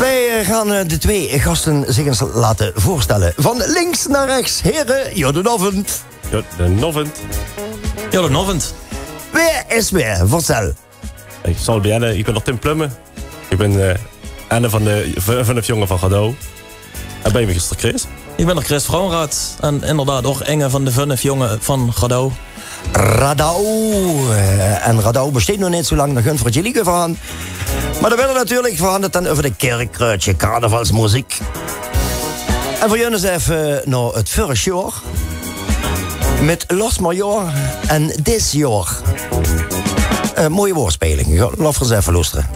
Wij gaan de twee gasten zich eens laten voorstellen. Van links naar rechts, heren, Jodenavond. Jodenavond. Wie is weer? Vertel. Ik zal beginnen. Ik ben nog Tim Plummen. Ik ben een van de jongen van Gadou. En ben je gisteren Chris? Ik ben nog Chris Vrouwenraad. En inderdaad ook Inge van de 5 jongen van Gadou. Radau. En Radau besteedt nog niet zo lang. Dan gunt voor jullie gegaan. Maar dan willen we natuurlijk verhandeld dan over de kerkkruidje, carnavalsmuziek. En voor jullie even naar het vorige jaar. Met Los Major en This Jaar. Mooie woordspeling. Laat ons even luisteren.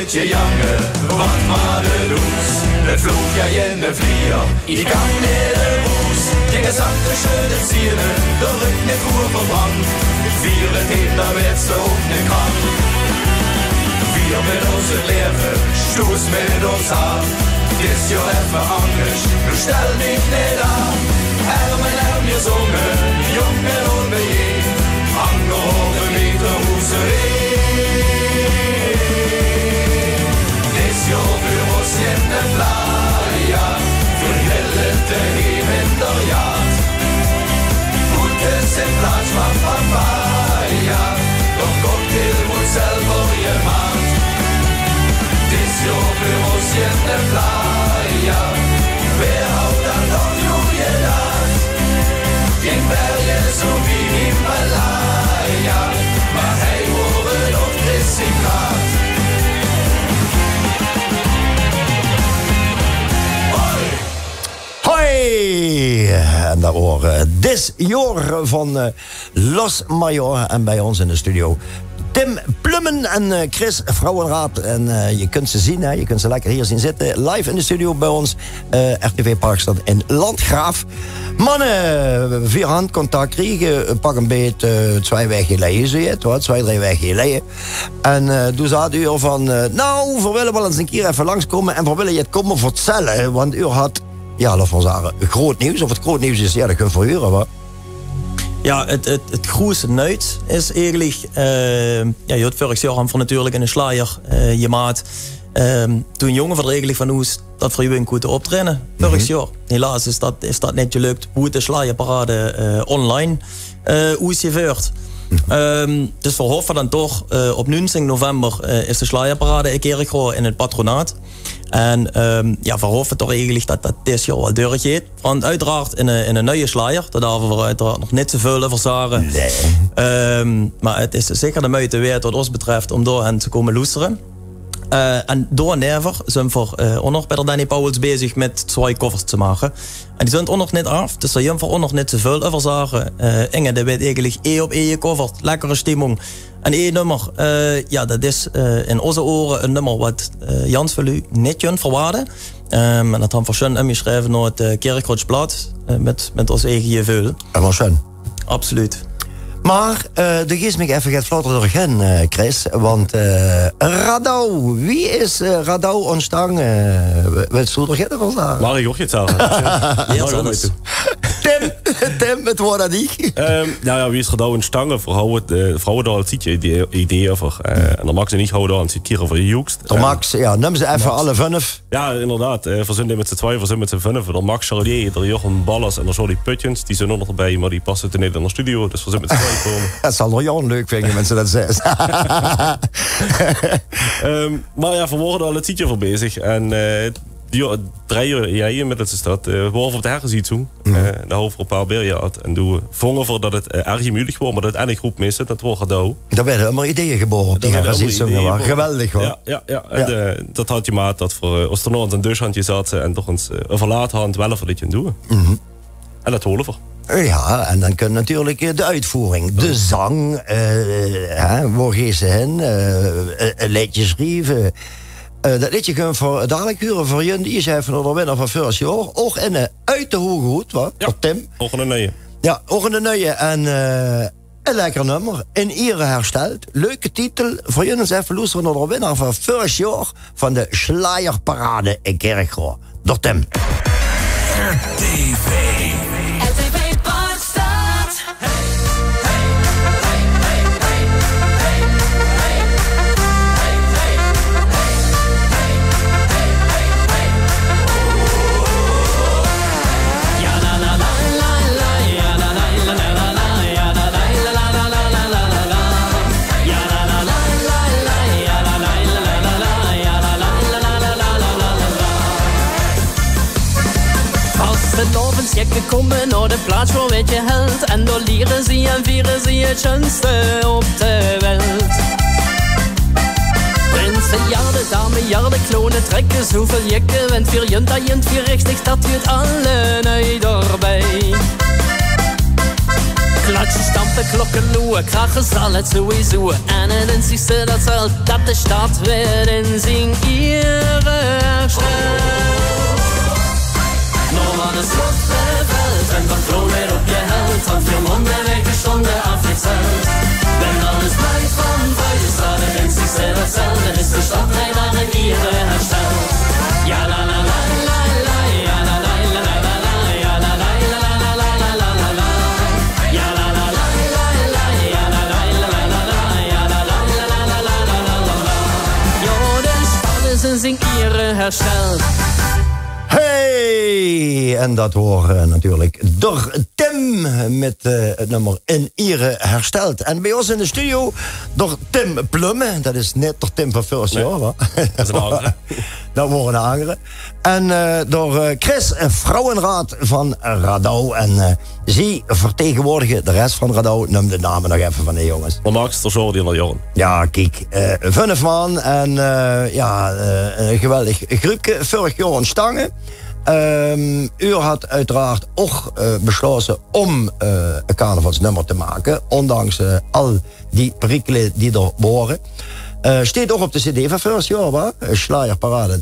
Netje jangen, wat maar de loes. Het vloog ja in de vlier, ik kan in de roes. Dingen zachte schöne zielen, de rug niet goed verbrand. Vier het heen, daar werd ze ook niet krank. Vier met ons het leven, stoes met ons aan. Dit is jo even anders, nu stel dich niet aan. Ermen je zongen, jongen onbejeen. Anderhalve meter hoesereen. In de playa, verhellende hemenderjaard. Voetjes in plaats van papaya, nog cocktail moet zelf je maat. Dit is jouw bureaus in de playa, wer houdt dan nog goede daad? Geen bergen zo wie Himalaya, maar hij hoort op 30 graad. Hoi! En daar horen This Jaar van Los Major. En bij ons in de studio Tim Plummen en Chris Vrouwenraad. En je kunt ze zien, hè? Je kunt ze lekker hier zien zitten. Live in de studio bij ons. RTV Parkstad in Landgraaf. Mannen, 4 handcontact kregen. Pak een beet 2 weken geleden, zie je het? 2, 3 weken geleden. En toen zei u van... nou, we willen wel eens een keer even langskomen. En we willen je het komen vertellen. Want u had... ja, laten we zeggen, groot nieuws. Of het groot nieuws is, ja, dat kun je voor horen, wat? Ja, het grootste nieuws is eigenlijk... ja, je had vorig jaar voor natuurlijk in een slager je maat. Toen jongen verdregelijk van ons dat voor jou een goede optrainen. Vorig jaar. Helaas is dat niet gelukt. Hoe de slagerparade online uitgevoerd. Dus we hopen dan toch op 19 november is de slagerparade een keer in het patronaat. En ja, we hopen toch eigenlijk dat dit jaar wel doorgaat. Want uiteraard in een nieuwe slager, daar hebben we uiteraard nog niet zoveel over zeggen. Nee. Maar het is zeker de moeite waard wat ons betreft om door hen te komen luisteren. En door never zijn we ook nog bij de Danny Pauwels bezig met 2 covers te maken. En die zijn ook nog niet af, dus daar zijn we ook nog niet zoveel over zeggen. Inge, die weet eigenlijk op gecoverd, lekkere stemming. En 1 nummer, ja, dat is in onze oren een nummer wat Jans wil u niet kunt verwaarden. En dat hebben we schön ingeschreven naar het Kerkrotsblad met ons eigen gevoel. Dat was schön. Absoluut. Maar de geest me even gaat vlotter doorheen, Chris. Want Radau, wie is Radau ontstaan? Wat zou er geen van Mag ik ook iets zeggen? Tim, het woord aan die. Nou ja, wie is Radau ontstaan? Vrouwen daar al een idee over. En dan mag ze niet houden aan citeren voor je joekst. Max, ja, neem ze even alle 5. Ja, inderdaad. We zijn met z'n 2, we zijn met z'n 5. Er Max Charlier, er Jochem Ballas en er zo die Putjens. Die zijn ook nog erbij, maar die passen te niet in de studio. Dus we zijn met z'n 2 komen. Dat zal nog Jan leuk vinden, mensen dat zeggen. Maar ja, we worden al een tijdje voor bezig. En 3 jaar inmiddels is dat. We waren op de hergeziet toen. De hoofd op Paalberjaard. En toen vongen we dat het erg moeilijk was. Maar dat het groep miste, dat was Gadou. Daar werden helemaal ideeën geboren op die hergeziet. Geweldig hoor. Ja. En, dat had je maat dat voor als er nog een deurshandje zat. En toch eens een verlaathand wel voor dit je doen. En dat holen we. Ja, en dan kun je natuurlijk de uitvoering, de zang, waar gaan ze heen, een liedje schrijven. Dat liedje kunnen we voor dadelijk huren voor jullie. Die is even naar de winnaar van vorig jaar. Ook in uit de hoge hoed, wat? Ja, Tim. ook een nieuwe. Ja, ook een nieuwe. En Een lekker nummer. In Ire hersteld. Leuke titel. Voor jullie eens even luisteren naar de winnaar van vorig jaar van de Schleierparade in Kerkrade. Door Tim. RTV. RTV Parkstad. Je gekomen naar de plaats waar het je held. En daar leren ze en vieren ze het schönste op de welt. Prinsenjarden, damejarden, klonen trekken zoveel jekken. En vier junta, junt, vier richtig, dat duurt alle nee erbij. Klatschen, stampen, klokken, loeien, krachen zal het sowieso. En het inzichtste dat zal dat de stad weer in zijn Ire herstelt. Nou aan de slotgeveld en van kroon weer op je held. Van veel monden weggestonden afgezeld. Ben alles blijft van buiten staat en in zich zelf hetzelfde. Is de stad naar de Ire hersteld. Ja la la la la la, ja la la la la la, ja la la la la la la la la la. Ja la la la la la, ja la la la la la, ja la la la la la la la la. Ja, de stad is in zijn Ire hersteld. Hey! En dat horen natuurlijk door Tim met het nummer In Ire hersteld. En bij ons in de studio door Tim Plumme. Dat is net door Tim van vorig jaar. Ja. Dat is een andere. Dat worden een andere. En door Chris Vrouwenraad van Radau. En zij vertegenwoordigen de rest van Radau. Noem de namen nog even van de jongens. Vandaag is Jordi en Joren. Ja, kijk. 5 man. En een geweldig groepje. Vorig jaar ontstangen. U had uiteraard ook besloten om een carnavalsnummer te maken. Ondanks al die perikelen die er waren. Steht ook op de cd van vorig jaar, waar? Schleierparade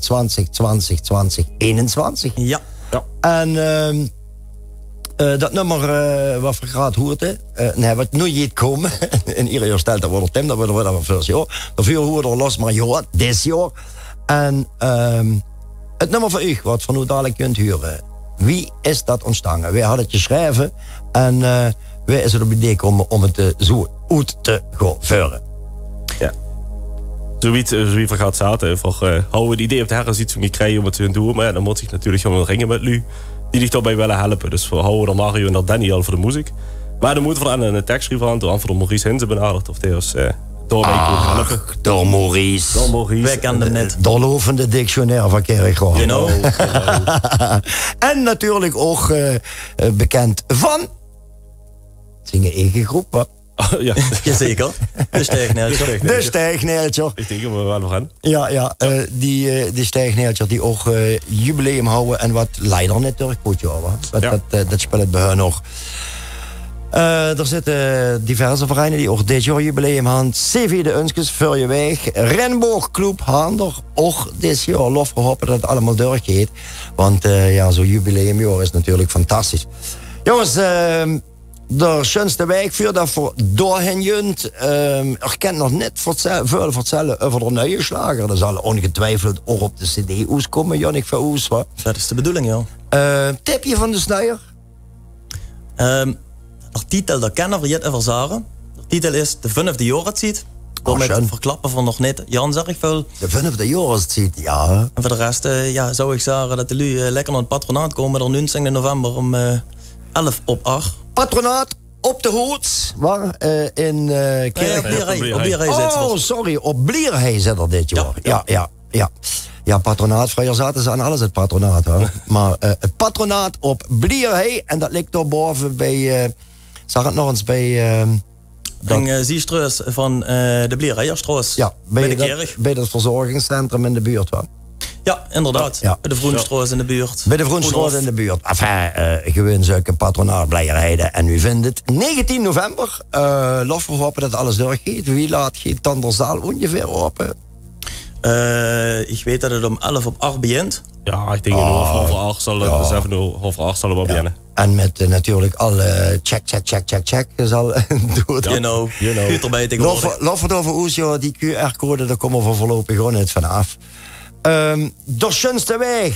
2020-2021. Ja. En dat nummer wat vergaat hoorde, nee, wat nu niet komen. In ieder jaar stelt dat wordt Tim, dat wordt van vorig jaar. Daarvoor hoorde er Los Major, dit jaar. En het nummer van u, wat van u dadelijk kunt huren. Wie is dat ontstangen? Wij hadden het geschreven en wij is er op het idee gekomen om het zo uit te gaan vuren. Ja. Zoiets vergaat zaten. Houden we het idee op de herzietsing krijgen om het te doen. Maar ja, dan moet ik natuurlijk gewoon ringen met u. Die zich daarbij willen helpen. Dus we houden dan Mario en Daniel voor de muziek. Maar de moeder van een tekst van door Maurice Hinze benaderd. Of die was door Maurice. Wij kenden hem net. Doorlovende dictionaire van Kerkrade. Genau. En natuurlijk ook bekend van zingen eigen groep. Hè? Ja. Jazeker. De Stijgneeltje. De Stijgneeltje. Ik denk dat we wel nog gaan. Ja, die Stijgneeltje die ook jubileum houden en wat leider natuurlijk goed, ja. Dat speelt bij hun nog. Er zitten diverse vereinen die ook dit jaar jubileum hebben. CV de Unskes, Furjeweg, Renborg Club, Hander. Ook dit jaar. Lof hopen dat het allemaal doorgaat. Want zo'n jubileumjaar is natuurlijk fantastisch. Jongens, de schönste wijk voor dat voor doorheen junt. Er kent nog net veel vertellen over de nieuwe slager. Dat zal ongetwijfeld ook op de CD komen, Jannik van Oes. Dat is de bedoeling, ja. Tipje van de snijer? De titel, dat kennen we even zagen. De titel is De 5e Jahreszeit. Door met het verklappen van nog net Jan, zeg ik veel. De 5e Jahreszeit, ja. En voor de rest zou ik zeggen dat de lui lekker naar het patronaat komen. Dan 19 november om 11 op 8. Patronaat op de Hoed, waar in Kerk. Op Blierhei zit ze. Oh, sorry, op Blierhei zit er dit jaar. Ja. Ja, patronaat. Vroeger zaten ze aan alles het patronaat. Hè. Maar het patronaat op Blierhei. En dat ligt daar boven bij... zag het nog eens bij... Ziestreus van de Blierheierstraat. Ja, bij de kerk. Bij het verzorgingscentrum in de buurt. Hoor. Ja, inderdaad. Ja. Bij de Vroenstraat in de buurt. Bij de Vroenstraat in de buurt. Enfin, gewoon zulke patronaat Blierheide. En u vindt het 19 november. Lof we hopen dat alles doorgaat. Wie laat gaat dan de zaal ongeveer open? Ik weet dat het om 11 op 8 begint. Ja, ik denk over 8 zal het dus even over 8 zal het wel beginnen. En met natuurlijk alle check zal doen. You know. Goed erbij tegenwoordig. Lof het over Oesjo, die QR-code, daar komen we voorlopig gewoon niet vanaf. De schönste weg,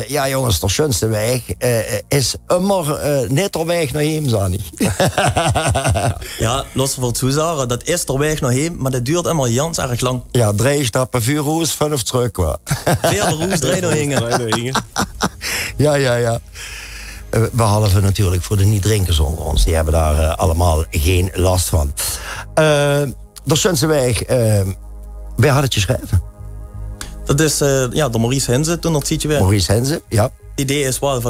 ja jongens, de schönste weg is immer niet de weg naar heen, Sani. Ja, los van het toezagen, dat is de weg naar heen, maar dat duurt immer ganz erg lang. Ja, 3 stappen, 4 roes, 5 terug. 4 roes, 3 naar hingen. Ja. Behalve natuurlijk voor de niet-drinkers onder ons. Die hebben daar allemaal geen last van. De schönste weg, wie had het geschreven? Dat is de Maurice Henze, toen dat ziet je weer. Maurice Henze, ja. Het idee is wel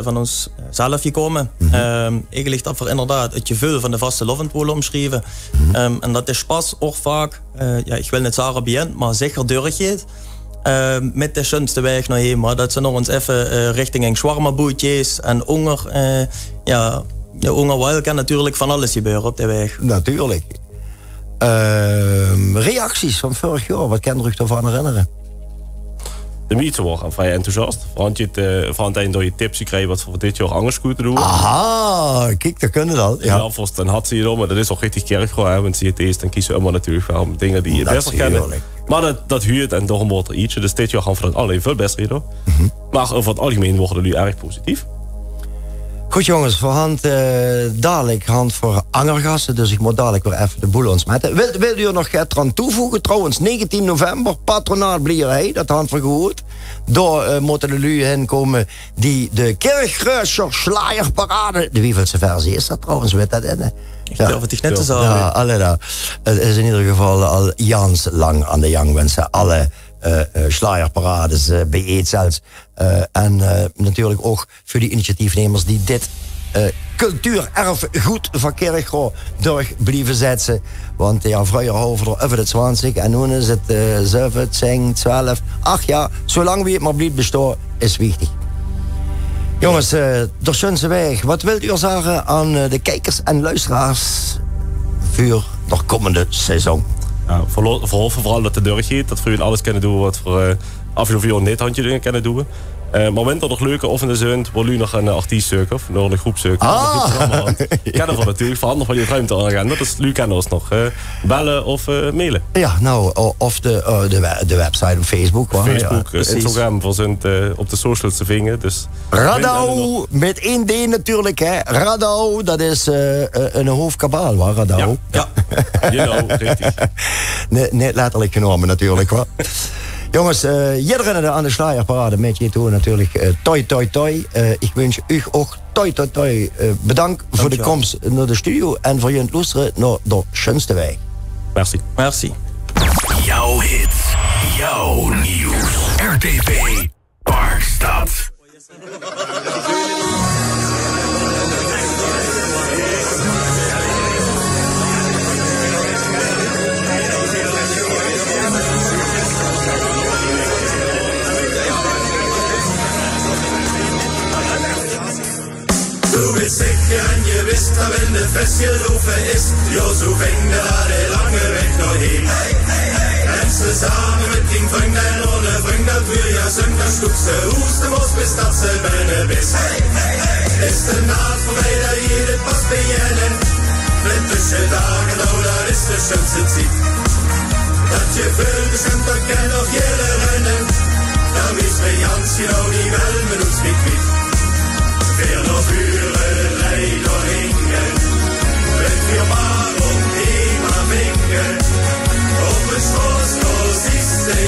van ons zelf gekomen. Eigenlijk dat we inderdaad het gevoel van de vaste lovend willen omschrijven. En dat is pas ook vaak, ik wil niet zeggen bien, maar zeker doorgeet. Met de schönste weg naar heen. Maar dat ze nog eens even richting een shawarma-bootjes en honger. Honger wel kan natuurlijk van alles gebeuren op de weg. Natuurlijk. Reacties van vorig jaar, wat kan je ervan herinneren? De mensen waren vrij enthousiast. Van het eind door je tips krijgen wat voor dit jaar anders goed te doen. Aha, kijk, dat kunnen dat. Ja, dan had ze je maar dat is ook richtig kerk gewoon. Want zie je het eerst, dan kiezen we allemaal natuurlijk wel dingen die je beter kennen. Maar dat huurt en daarom wordt er ietsje. Dus dit jaar gaan we het alleen veel beter door. Maar over het algemeen worden we nu erg positief. Goed jongens, voor hand dadelijk hand voor angergassen. Dus ik moet dadelijk weer even de boel ontsmetten. Wil u er nog iets aan toevoegen? Trouwens, 19 november, patronaat Blierij, dat hand voor gehoord. Daar moeten de lui heen komen die de Kirchgröscher Schleierparade. De wievelse versie is dat trouwens? Weet dat in? Ik durf het niet te zeggen. Ja, alle daar. Het is in ieder geval al jans lang aan de gang wensen. Alle Schleierparades bij Eetzels. En natuurlijk ook voor die initiatiefnemers die dit cultuurerfgoed van Kerkro door blijven zetten. Want ja, vroeger houden we er over de 20 en nu is het 7, 10, 12, 8 jaar. Zolang wie het maar blijft bestaan, is wichtig. Jongens, de schönste weg. Wat wilt u zeggen aan de kijkers en luisteraars voor de komende seizoen? Ja, vooral dat de deur gaat, dat we alles kunnen doen wat we afgelopen jaar net handje dingen kunnen doen. Moment dat nog leuke of in de zon, wil u nog een artiest zoeken of nog een groep zoeken. Ik ken ervan natuurlijk, van nog wel je ruimte aan. Dat is Lu kennen ons nog. Bellen of mailen. Ja, nou, of de website op Facebook. Facebook, Instagram, we zijn op de socials te vinden. Dus Radau, met 1 D natuurlijk, hè. Radau, dat is een hoofdkabaal, waar Radau. Ja. Richtig. Net letterlijk genomen natuurlijk, hoor. Jongens, iedereen aan de Schleierparade met je toe natuurlijk. Toi. Ik wens u ook toi. Bedankt voor de komst naar de studio en voor je luisteren naar de schönste weg. Merci. Jouw hits, jouw nieuws. RTV Parkstad. Du bist sicher en je wist dat wenn de fest gelopen is, jo zo ving de rade lange weg nog heen. En ze samen met tien vrienden en ohne vriend, dat wir ja zung, dat stoekste hoesten moest bis dat ze binnen bis. Is de naad voorbij dat je dit pas beginnen, met tussen dagen, nou dat is de schönste tijd. Dat je veel bestemd, dat kan nog jelle rennen, dan is bij Jans genau die wel met ons niet kwijt. Veel nog uren leider hingen, met je maar om heen maar vingen, op een schoos nog is de